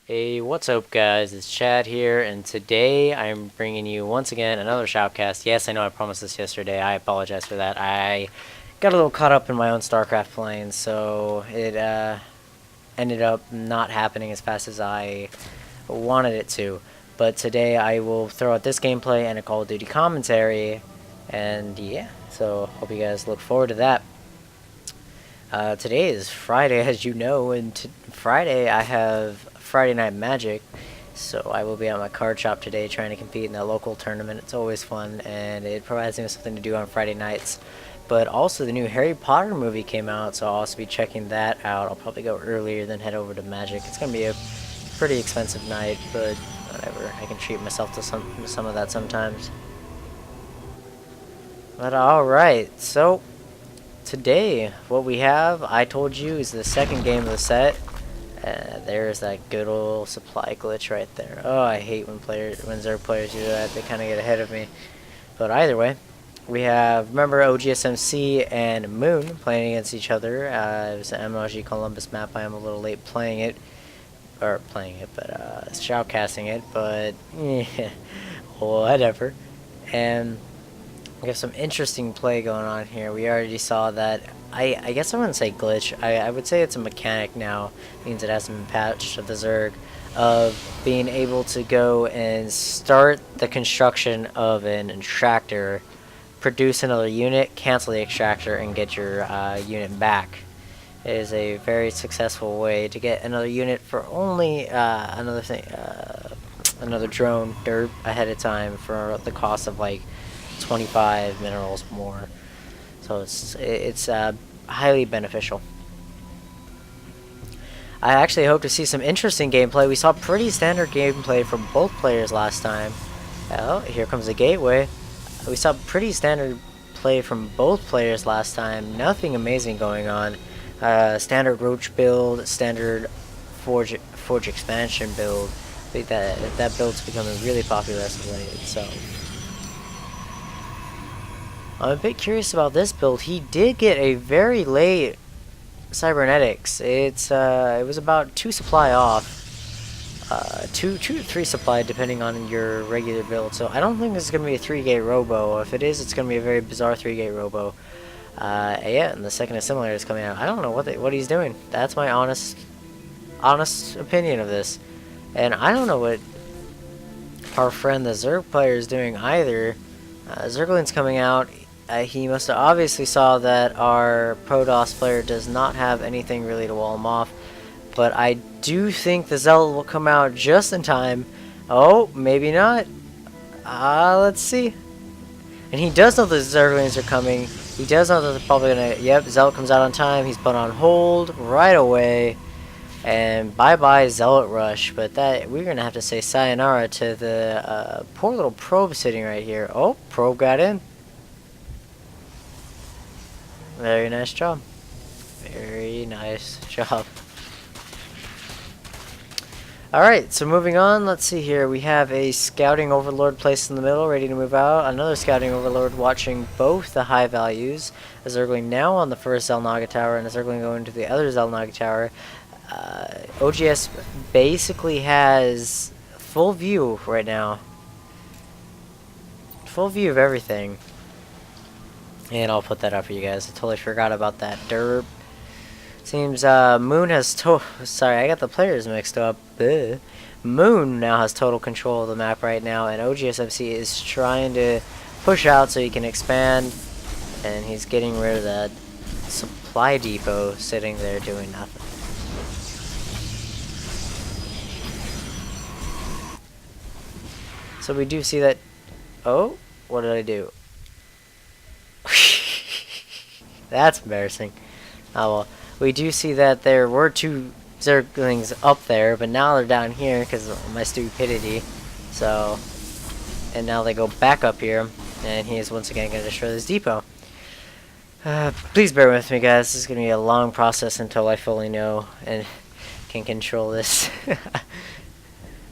Hey, what's up guys? It's Chad here, and today I'm bringing you once again another shoutcast. Yes, I know I promised this yesterday. I apologize for that. I got a little caught up in my own StarCraft playing, so it ended up not happening as fast as I wanted it to. But today I will throw out this gameplay and a Call of Duty commentary, and yeah, so hope you guys look forward to that. Today is Friday, as you know, and Friday I have Friday Night Magic, so I will be at my card shop today trying to compete in that local tournament. It's always fun, and it provides me with something to do on Friday nights. But also, the new Harry Potter movie came out, so I'll also be checking that out. I'll probably go earlier than head over to Magic. It's going to be a pretty expensive night, but whatever. I can treat myself to some of that sometimes. But alright, so today, what we have, I told you, is the second game of the set. There's that good old supply glitch right there. Oh, I hate when Zerg players do that. They kind of get ahead of me. But either way, we have, remember, OGSMC and Moon playing against each other. It was an MLG Columbus map. I am a little late playing it. Or playing it, but shoutcasting it. But, yeah, whatever. And we have some interesting play going on here. We already saw that. I guess I wouldn't say glitch. I would say it's a mechanic now. It means it hasn't been patched to the Zerg, of being able to go and start the construction of an extractor, produce another unit, cancel the extractor, and get your unit back. It is a very successful way to get another unit for only another drone derp ahead of time for the cost of like 25 minerals more. So it's highly beneficial. I actually hope to see some interesting gameplay. We saw pretty standard gameplay from both players last time. Oh, here comes the gateway. We saw pretty standard play from both players last time. Nothing amazing going on. Standard Roach build, standard Forge expansion build. I think that build's becoming really popular as of late. So I'm a bit curious about this build. He did get a very late cybernetics. It was about 2 supply off. 2 to 3 supply depending on your regular build. So I don't think this is gonna be a 3-gate robo. If it is, it's gonna be a very bizarre 3-gate robo. Yeah, and the second assimilator is coming out. I don't know what he's doing. That's my honest opinion of this. And I don't know what our friend the Zerg player is doing either. Zergling's coming out. He must have obviously saw that our Protoss player does not have anything really to wall him off. But I do think the Zealot will come out just in time. Oh, maybe not. Let's see. And he does know the Zerglings are coming. He does know that they're probably gonna... Yep, Zealot comes out on time. He's put on hold right away. And bye-bye Zealot Rush. But that we're gonna have to say sayonara to the poor little probe sitting right here. Oh, probe got in. Very nice job. Very nice job. Alright, so moving on, let's see here. We have a Scouting Overlord placed in the middle, ready to move out. Another Scouting Overlord watching both the high values. A Zergling now on the first Zelnaga Tower, and a Zergling going to the other Zelnaga Tower. OGS basically has full view right now. Full view of everything. And I'll put that up for you guys. I totally forgot about that. Derp. Seems Moon has sorry, I got the players mixed up. Ugh. Moon now has total control of the map right now, and OGSMC is trying to push out so he can expand, and he's getting rid of that supply depot sitting there doing nothing. So we do see that. Oh, what did I do? That's embarrassing. Oh well. We do see that there were 2 Zerglings up there, but now they're down here because of my stupidity. So, and now they go back up here, and he is once again going to destroy this depot. Please bear with me, guys. This is going to be a long process until I fully know and can control this.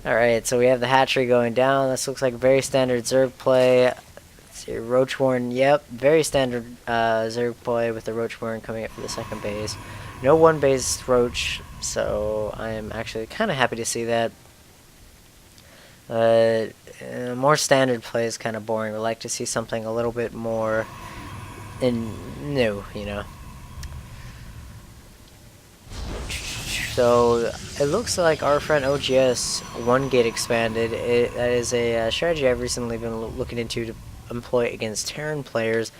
Alright, so we have the hatchery going down. This looks like very standard Zerg play. See, Roach Warren, yep, very standard Zerg play with the Roach Warren coming up for the second base. No one-based roach, so I am actually kind of happy to see that. More standard play is kind of boring. We'd like to see something a little bit more new, you know. So it looks like our friend OGS one gate expanded. That is a strategy I've recently been looking into to employ against Terran players,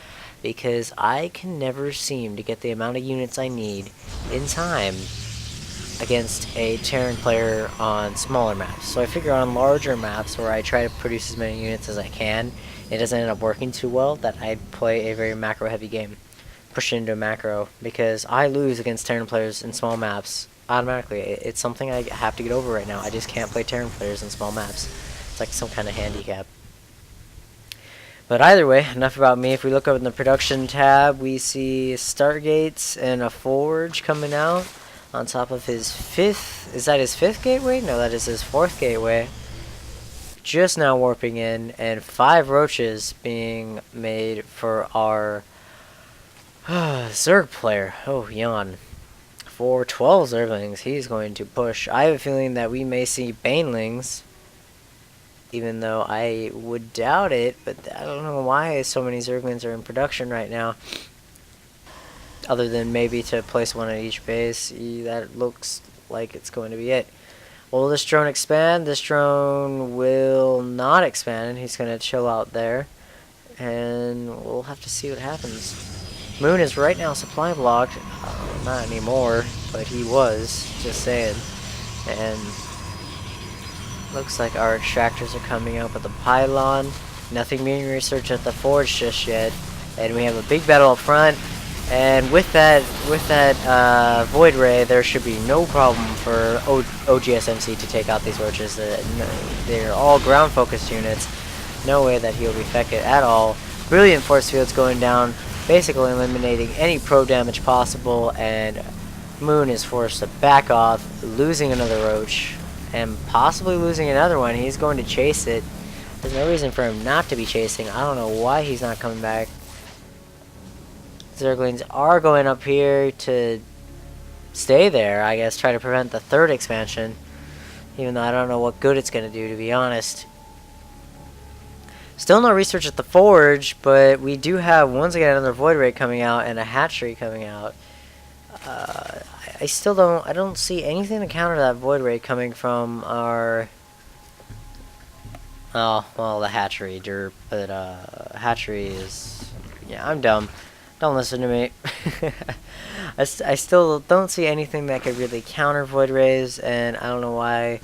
because I can never seem to get the amount of units I need in time against a Terran player on smaller maps. So I figure on larger maps where I try to produce as many units as I can, it doesn't end up working too well, that I play a very macro heavy game. Push it into a macro, because I lose against Terran players in small maps automatically. It's something I have to get over right now. I just can't play Terran players in small maps. It's like some kind of handicap. But either way, enough about me. If we look up in the production tab, we see Stargates and a Forge coming out on top of his 5th. Is that his 5th gateway? No, that is his 4th gateway. Just now warping in, and 5 roaches being made for our Zerg player. Oh, yawn. For 12 Zerglings, he's going to push. I have a feeling that we may see Banelings, even though I would doubt it, but I don't know why so many Zerglings are in production right now. Other than maybe to place one at each base. That looks like it's going to be it. Will this drone expand? This drone will not expand. He's going to chill out there, and we'll have to see what happens. Moon is right now supply blocked. Not anymore, but he was, just saying. And looks like our extractors are coming up with a pylon. Nothing being researched at the forge just yet. And we have a big battle up front. And with that void ray, there should be no problem for OGSMC to take out these roaches. They're all ground focused units. No way that he'll be affected at all. Brilliant force fields going down, basically eliminating any pro damage possible, and Moon is forced to back off, losing another roach, and possibly losing another one. He's going to chase it. There's no reason for him not to be chasing. I don't know why he's not coming back. Zerglings are going up here to stay there, I guess, try to prevent the 3rd expansion, even though I don't know what good it's going to do, to be honest. Still no research at the forge, but we do have once again another void ray coming out and a hatchery coming out. I don't see anything to counter that void ray coming from our, oh well, the hatchery derp, but hatchery is, yeah, I'm dumb. Don't listen to me. I still don't see anything that could really counter void rays, and I don't know why.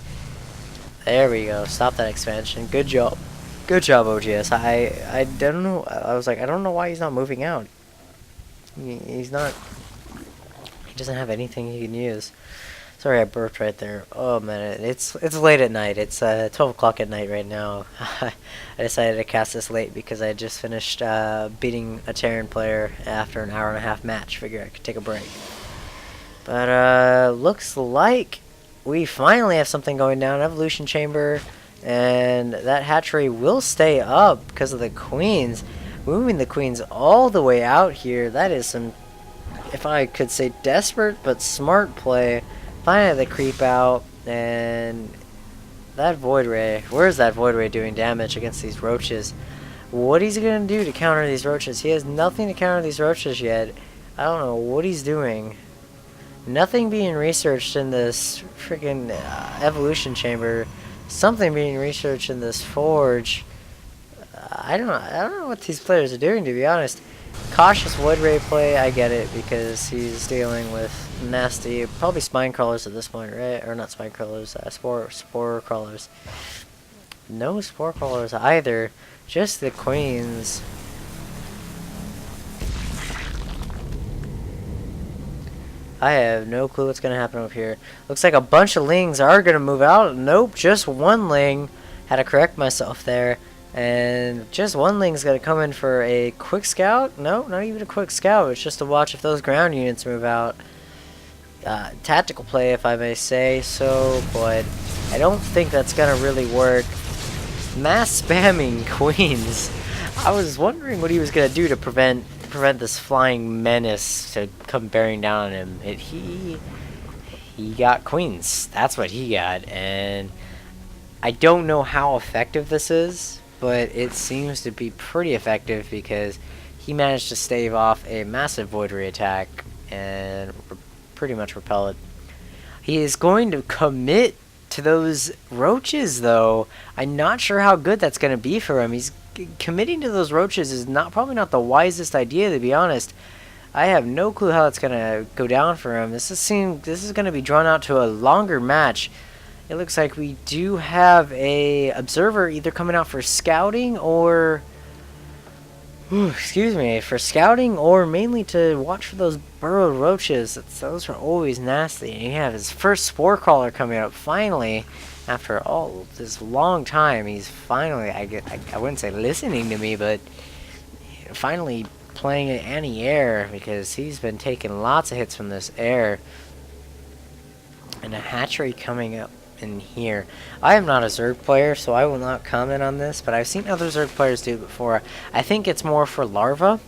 There we go. Stop that expansion. Good job. Good job, OGS. I don't know. I was like, I don't know why he's not moving out. He's not. He doesn't have anything he can use. Sorry, I burped right there. Oh man, it's late at night. It's 12 o'clock at night right now. I decided to cast this late because I just finished beating a Terran player after an hour-and-a-half match. Figured I could take a break. But looks like we finally have something going down. Evolution chamber, and that hatchery will stay up because of the queens. Moving the queens all the way out here. That is some, if I could say, desperate but smart play. Finally they creep out, and that void ray, where's that void ray doing damage against these roaches? What is he gonna do to counter these roaches? He has nothing to counter these roaches yet. I don't know what he's doing. Nothing being researched in this freaking evolution chamber. Something being researched in this forge. I don't know what these players are doing, to be honest. Cautious void ray play, I get it, because he's dealing with nasty, probably spine crawlers at this point, right? Or not spine crawlers, spore crawlers. No spore crawlers either, just the queens. I have no clue what's going to happen up here. Looks like a bunch of lings are going to move out. Nope, just one ling. Had to correct myself there. And just one ling's going to come in for a quick scout. No, not even a quick scout. It's just to watch if those ground units move out. Tactical play, if I may say so, but I don't think that's going to really work. Mass spamming queens. I was wondering what he was going to do to prevent prevent this flying menace to come bearing down on him. He got queens. That's what he got, and I don't know how effective this is, but it seems to be pretty effective because he managed to stave off a massive Void Ray attack and pretty much repel it. He is going to commit to those roaches, though. I'm not sure how good that's going to be for him. He's committing to those roaches is probably not the wisest idea, to be honest. I have no clue how it's going to go down for him. This is going to be drawn out to a longer match. It looks like we do have a observer either coming out for scouting or for scouting or mainly to watch for those burrowed roaches. Those are always nasty. And you have his first spore crawler coming up finally after all this long time. He's finally, I wouldn't say listening to me, but finally playing an anti-air because he's been taking lots of hits from this air. And a hatchery coming up in here. I am not a Zerg player, so I will not comment on this, but I've seen other Zerg players do it before. I think it's more for larva.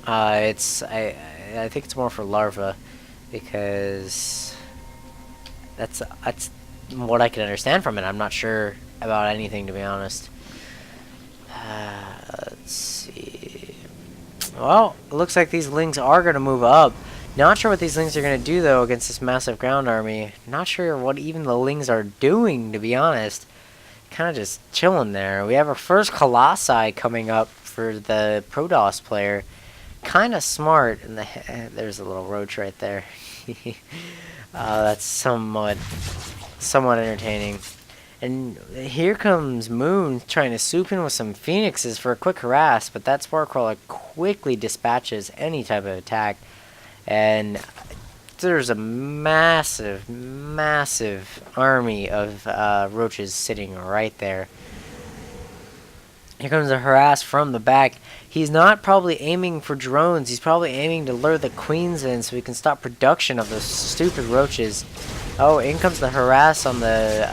I think it's more for larva because that's what I can understand from it. I'm not sure about anything, to be honest. Let's see. Well, it looks like these lings are going to move up. Not sure what these lings are going to do, though, against this massive ground army. Not sure what even the lings are doing, to be honest. Kind of just chilling there. We have our first Colossi coming up for the Protoss player. Kind of smart. And there's a little roach right there. That's somewhat entertaining. And here comes Moon trying to swoop in with some Phoenixes for a quick harass, but that Spore Crawler quickly dispatches any type of attack. And there's a massive army of roaches sitting right there. Here comes a harass from the back. He's not probably aiming for drones. He's probably aiming to lure the queens in so he can stop production of those stupid roaches. Oh, in comes the harass on the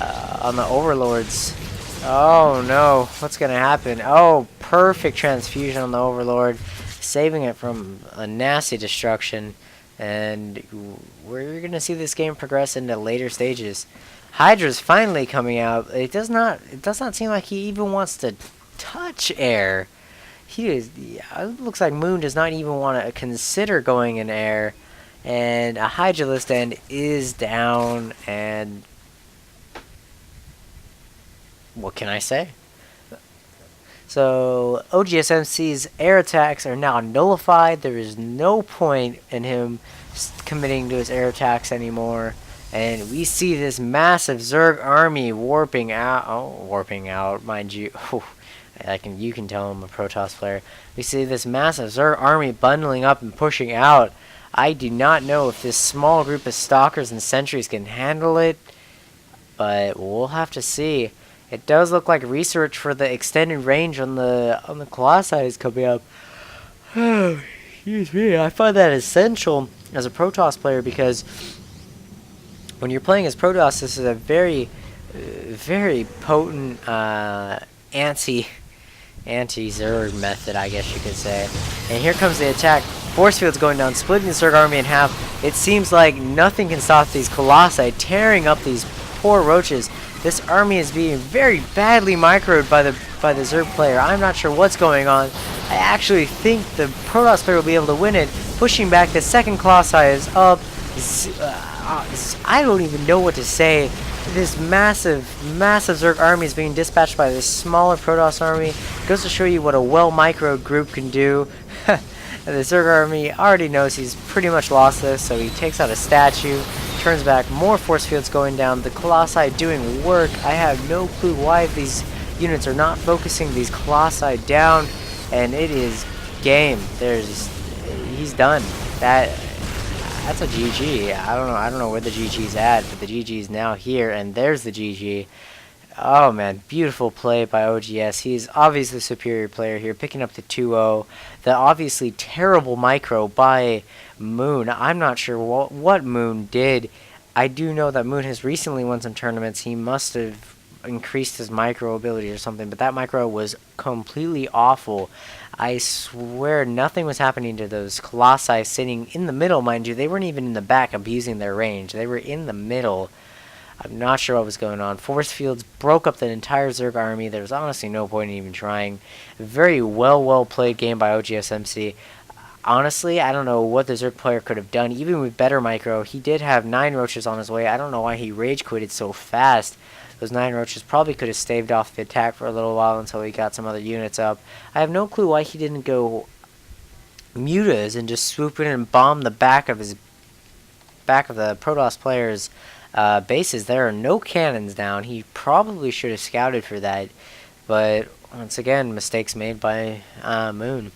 overlords. Oh no, what's gonna happen? Oh, perfect transfusion on the overlord, saving it from a nasty destruction. And we're gonna see this game progress into later stages. Hydra's finally coming out. It does not seem like he even wants to touch air. It looks like Moon does not even want to consider going in air. And a Hydralisk end is down, and what can I say? So OGSMC's air attacks are now nullified. There is no point in him committing to his air attacks anymore. And we see this massive Zerg army warping out. Oh, warping out, mind you. Oh, you can tell I'm a Protoss player. We see this massive Zerg army bundling up and pushing out. I do not know if this small group of stalkers and sentries can handle it, but we'll have to see. It does look like research for the extended range on the Colossi is coming up. Oh, excuse me. I find that essential as a Protoss player because when you're playing as Protoss, this is a very, very potent anti-Zerg method, I guess you could say. And here comes the attack. Force field's going down, splitting the Zerg army in half. It seems like nothing can stop these Colossi tearing up these poor roaches. This army is being very badly microed by the Zerg player. I'm not sure what's going on. I actually think the Protoss player will be able to win it. Pushing back, the second Colossi is up. I don't even know what to say. This massive Zerg army is being dispatched by this smaller Protoss army. It goes to show you what a well-microed group can do. And the Zerg army already knows he's pretty much lost this, so he takes out a statue, turns back, more force fields going down, the Colossi doing work. I have no clue why these units are not focusing these Colossi down, and it is game. He's done. That's a GG. I don't know where the GG's at, but the GG is now here, and there's the GG. Oh man, beautiful play by OGS. He's obviously the superior player here, picking up the 2-0. The obviously terrible micro by Moon. I'm not sure what Moon did. I do know that Moon has recently won some tournaments. He must have increased his micro ability or something, but that micro was completely awful. I swear nothing was happening to those Colossi sitting in the middle, mind you. They weren't even in the back abusing their range. They were in the middle. I'm not sure what was going on. Force fields broke up the entire Zerg army. There was honestly no point in even trying. Very well played game by OGSMC. Honestly, I don't know what the Zerg player could have done. Even with better micro, he did have 9 roaches on his way. I don't know why he rage quitted so fast. Those 9 roaches probably could have staved off the attack for a little while until he got some other units up. I have no clue why he didn't go mutas and just swoop in and bomb the back of the Protoss player's bases. There are no cannons down. He probably should have scouted for that, but once again, mistakes made by Moon.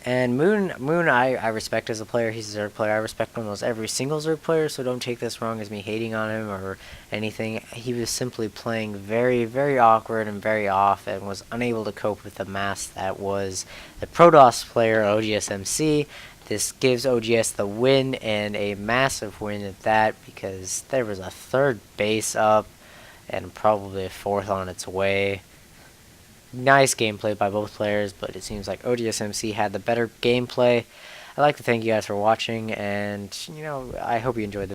And Moon, I respect as a player. He's a Zerg player. I respect almost every single Zerg player, so don't take this wrong as me hating on him or anything. He was simply playing very awkward and very off and was unable to cope with the mass that was the Protoss player, OGSMC. This gives OGS the win, and a massive win at that, because there was a 3rd base up and probably a 4th on its way. Nice gameplay by both players, but it seems like OGSMC had the better gameplay. I'd like to thank you guys for watching, and I hope you enjoyed the